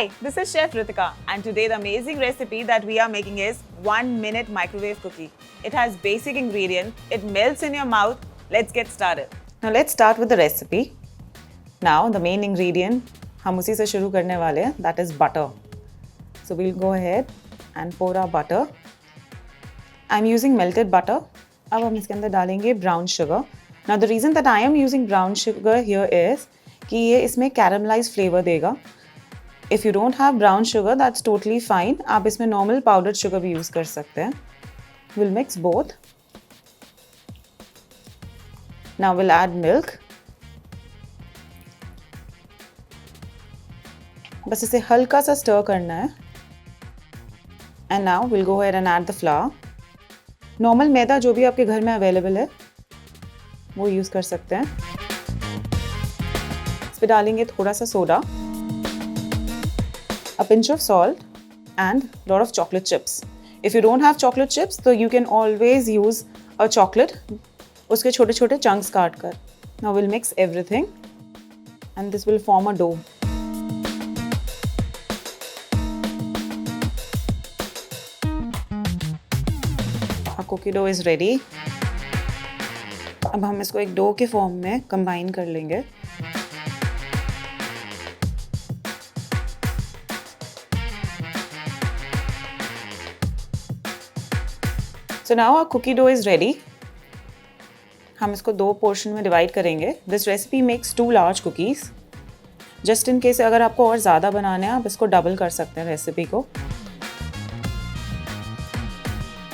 Hi, this is Chef Ritika, and today the amazing recipe that we are making is 1-minute microwave cookie. It has basic ingredients, it melts in your mouth. Let's get started. Now let's start with the recipe. Now the main ingredient हम उसी से शुरू करने वाले हैं, that is butter. So we'll go ahead and pour our butter. I'm using melted butter. अब हम इसके अंदर डालेंगे brown sugar. Now the reason that I am using brown sugar here is कि ये इसमें caramelized flavor देगा. If you don't have brown sugar, that's totally fine. आप इसमें normal powdered sugar भी use कर सकते हैं. We'll mix both. Now we'll add milk. बस इसे हल्का सा stir करना है. And now we'll go ahead and add the flour. Normal मैदा जो भी आपके घर में available है, वो use कर सकते हैं. इस पे डालेंगे थोड़ा सा soda. A pinch of salt and a lot of chocolate chips. If you don't have chocolate chips, so you can always use a chocolate. उसके छोटे छोटे chunks काट कर. Now we'll mix everything, and this will form a dough. Our cookie dough is ready. अब हम इसको एक dough के फॉर्म में कंबाइन कर लेंगे. So now our cookie dough is ready. हम इसको दो पोर्शन में डिवाइड करेंगे. This recipe makes 2 large cookies. Just in case अगर आपको और ज़्यादा बनाना है, आप इसको डबल कर सकते हैं रेसिपी को.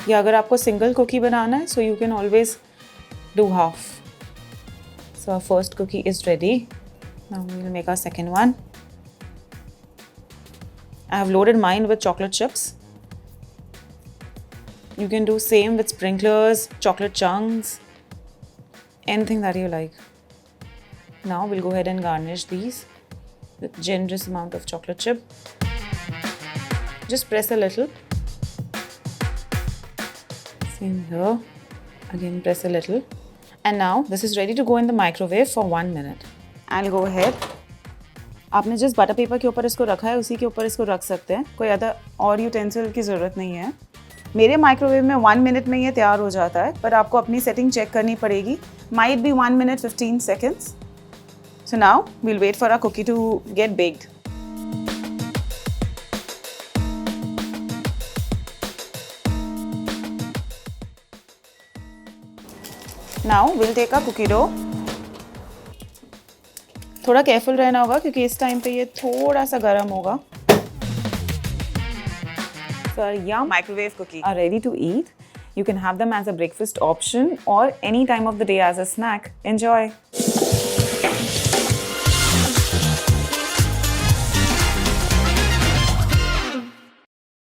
या अगर आपको सिंगल कुकी बनाना है, so you can always do half. So our first cookie is ready. Now we will make our second one. I have loaded mine with chocolate chips. You can do same with sprinklers, chocolate chunks, anything that you like. Now we'll go ahead and garnish these with generous amount of chocolate chip. Just press a little. Same here. Again press a little. And now this is ready to go in the microwave for 1 minute. I'll go ahead. आपने जिस butter paper के ऊपर इसको रखा है, उसी के ऊपर इसको रख सकते हैं. कोई अदर और यूटेंसिल की ज़रूरत नहीं है. मेरे माइक्रोवेव में 1 मिनट में ये तैयार हो जाता है, पर आपको अपनी सेटिंग चेक करनी पड़ेगी. Might be 1 minute 15 seconds. So now we'll wait for our cookie to get baked. Now we'll take our cookie dough. थोड़ा केयरफुल रहना होगा क्योंकि इस टाइम पे ये थोड़ा सा गर्म होगा. So yum microwave cookie are ready to eat. You can have them as a breakfast option or any time of the day as a snack. Enjoy!